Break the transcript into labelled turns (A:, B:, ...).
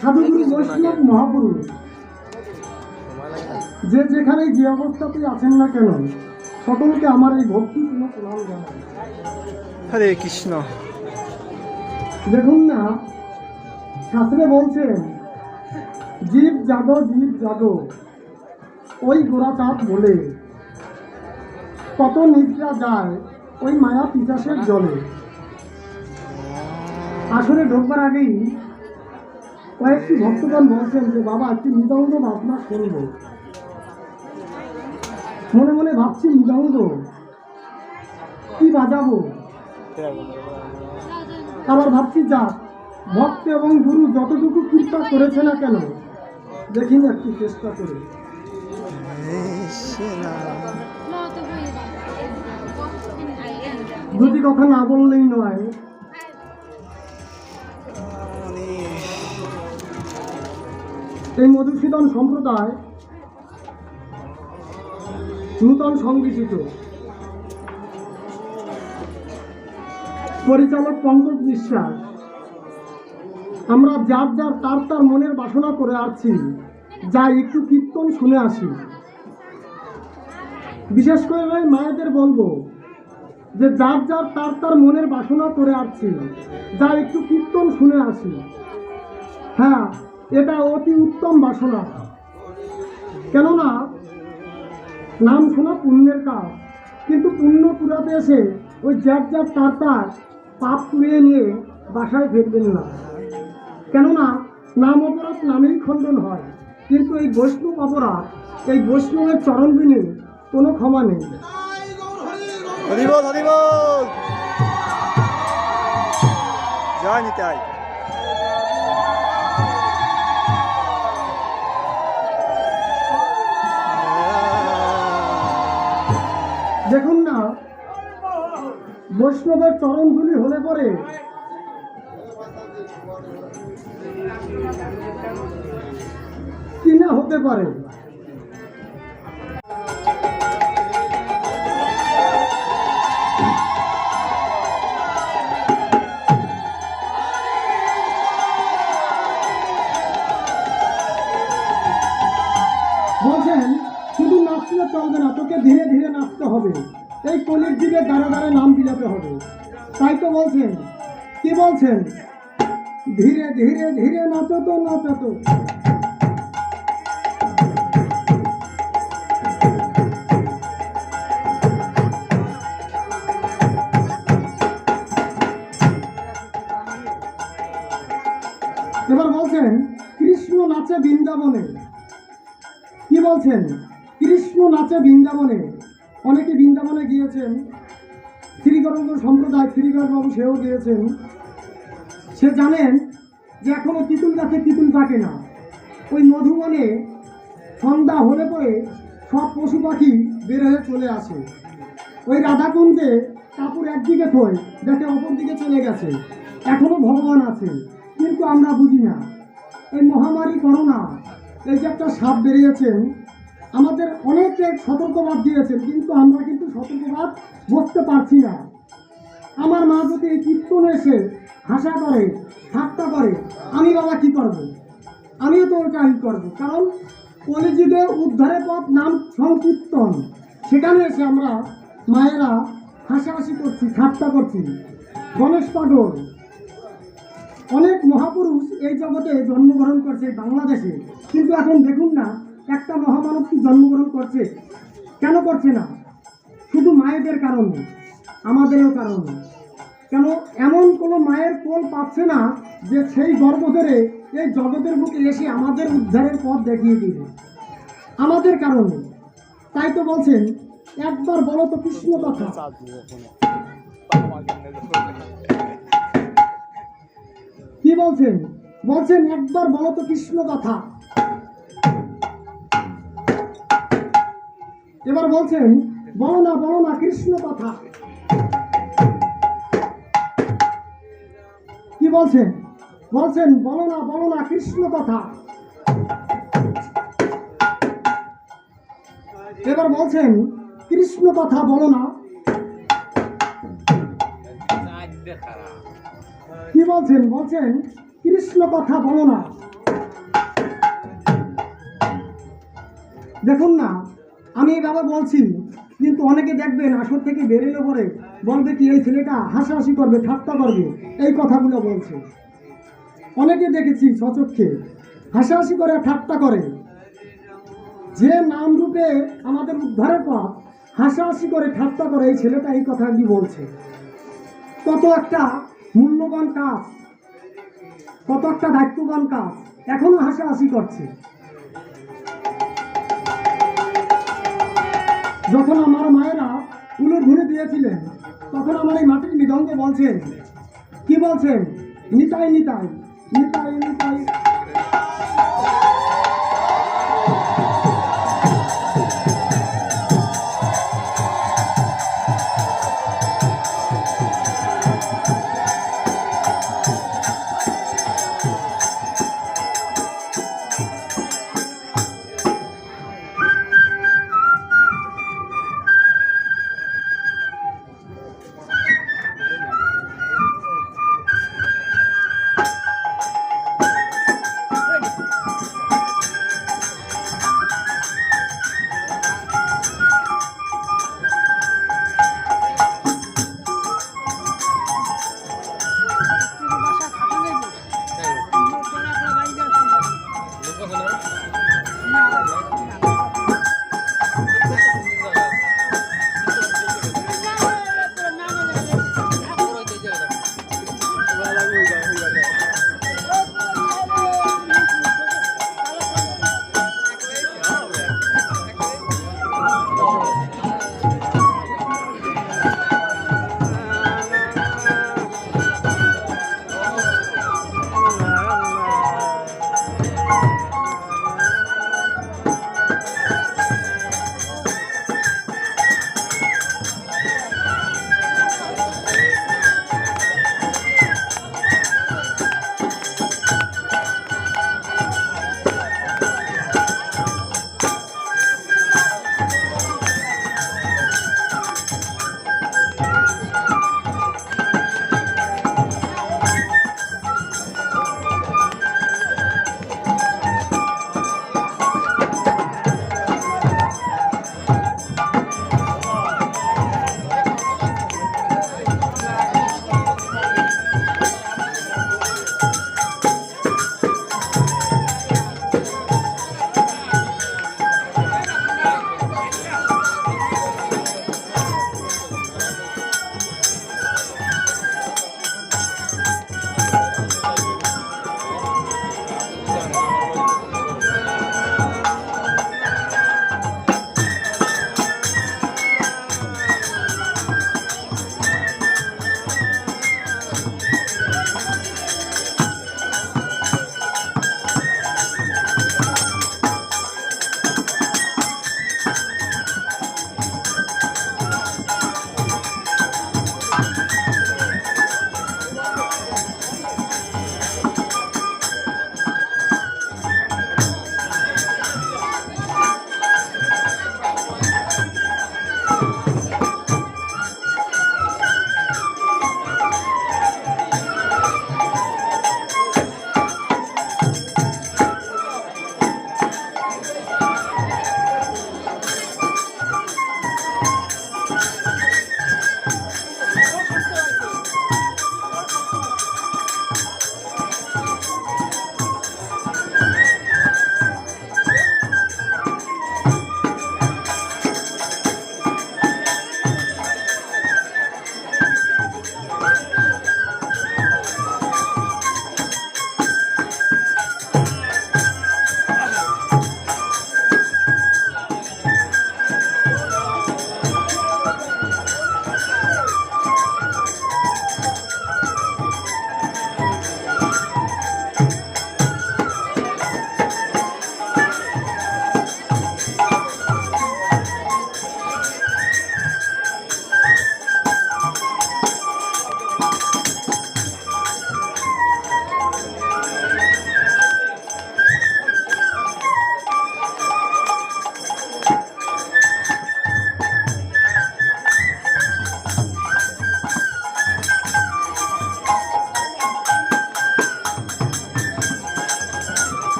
A: সাধুগুরু বৈষ্ণব মহাপুরুষ যে যেখানে যে অবস্থাতেই আছেন না কেন, সকলকে আমার এই ভক্তিপূর্ণ প্রণাম জানাই।
B: হরে কৃষ্ণ।
A: দেখুন না, শাস্ত্রে বলছেন জীব জাগো জীব জাগো, ওই গোড়াচাঁদ বলে কত নিদ্রা যায় ওই মায়া পিশাচের জলে। আসলে ঢোকবার আগেই কয়েকটি ভক্তগণ বলছেন যে বাবা একটি মৃদঙ্গ বাজনা শুনব। মনে মনে ভাবছি মৃদঙ্গ কি বাজাবো, আবার ভাবছি যাক ভক্ত এবং গুরু যতটুকু কৃপা করেছে না কেন, দেখিনি একটু চেষ্টা করে। দুটি কথা না বললেই নয়। এই মধুসূদন সম্প্রদায় নূতন সংগঠিত, পরিচালক পঙ্কজ বিশ্বাস। আমরা যার যার তার তার মনের বাসনা করে আসছি, যা একটু কীর্তন শুনে আসি। বিশেষ করে মায়েদের বলবো যে যার যার তার তার মনের বাসনা করে আসছি, যা একটু কীর্তন শুনে আসি। হ্যাঁ, এটা অতি উত্তম বাসনা। কেননা নাম শোনা পুণ্যের কাজ, কিন্তু পুণ্য পুরাতে এসে ওই যার যার তার তার পাপ পুড়িয়ে নিয়ে বাসায় ফিরবেন না। কেননা নাম অপরাধ নামেই খণ্ডন হয়, কিন্তু এই বৈষ্ণব অপরাধ, এই বৈষ্ণবের চরণ বিনে কোনো ক্ষমা নেই।
B: হরিবল হরিবল, জয় নিতাই।
A: দেখুন না, বৈষ্ণবের চরণধুলি হলে পরে কি না হতে পারে। বলছেন শুধু নাচলে চলবে না, তোকে ধীরে ধীরে নাচতে হবে। এই কলির যুগে দাঁড়া দাঁড়া নাম বিলাতে হবে। তাই তো বলছেন, কি বলছেন, ধীরে ধীরে ধীরে নাচো তো নাচো তো। এবার বলছেন কৃষ্ণ নাচে বৃন্দাবনে। কি বলছেন, কৃষ্ণ নাচে বৃন্দাবনে। অনেকে বৃন্দাবনে গিয়েছেন, শ্রীগৌরাঙ্গ সম্প্রদায় শ্রীগৌরবাবু সেও গিয়েছেন। সে জানেন যে এখনো তিতুল গাছে তিতুল পাকে না। ওই মধুবনে সন্ধ্যা হলে পরে সব পশু পাখি বের হয়ে চলে আসে। ওই রাধাকুঞ্জে কাপড় একদিকে থই, দেখে অপর দিকে চলে গেছে, এখনো ভগবান আছে, কিন্তু আমরা বুঝি না। এই মহামারী করোনা, এই যে একটা সাপ বেরিয়েছেন, আমাদের অনেকে সতর্কবাদ দিয়েছেন, কিন্তু আমরা কিন্তু সতর্কবাদ বুঝতে পারছি না। আমার মা যদি এই কীর্তন এসে হাসা করে, ঠাট্টা করে, আমি বাবা কি করব? আমিও তো ওটাই করবো। কারণ কলিযুগে উদ্ধারের পথ নাম সংকীর্তন, সেখানে এসে আমরা মায়েরা হাসাহাসি করছি, ঠাট্টা করছি। গণেশ পাগল, অনেক মহাপুরুষ এই জগতে জন্মগ্রহণ করছে বাংলাদেশে, কিন্তু এখন দেখুন না একটা মহামানব কি জন্মগ্রহণ করছে। কেন করছে না? শুধু মায়েদের কারণে, আমাদেরও কারণে। কেন এমন কোনো মায়ের কোল পাচ্ছে না যে সেই গর্ভ ধরে এই জগতের বুকে এসে আমাদের উদ্ধারের পথ দেখিয়ে দিবে, আমাদের কারণে। তাই তো বলছেন একবার বলো তো কৃষ্ণ কথা। কি বলছেন? বলছেন একবার বলো তো কৃষ্ণ কথা। এবার বলছেন বলো না কৃষ্ণ কথা। কি বলছেন? বলছেন বলো না কৃষ্ণ কথা। এবার বলছেন কৃষ্ণ কথা বলো না। কি বলছেন? বলছেন কৃষ্ণ কৃষ্ণ কথা বলো না। দেখুন না, আমি এইভাবে বলছি, কিন্তু অনেকে দেখবেন আসর থেকে বেরোলে পরে বলবে কি এই ছেলেটা হাসাহাসি করবে, ঠাট্টা করবে, এই কথাগুলো বলছে। অনেকে দেখেছি সচক্ষে হাসাহাসি করে, ঠাট্টা করে। যে নাম রূপে আমাদের উদ্ধারের পথ, হাসাহাসি করে ঠাট্টা করে এই ছেলেটা এই কথাটি বলছে। কত একটা মূল্যবান কাজ, কত একটা দায়িত্ববান কাজ, এখনো হাসাহাসি করছে। যখন আমার মায়েরা উলুর ঘুরে দিয়েছিলেন, তখন আমার এই মাটির মৃদঙ্গ বলছেন, কি বলছেন? নিতাই নিতাই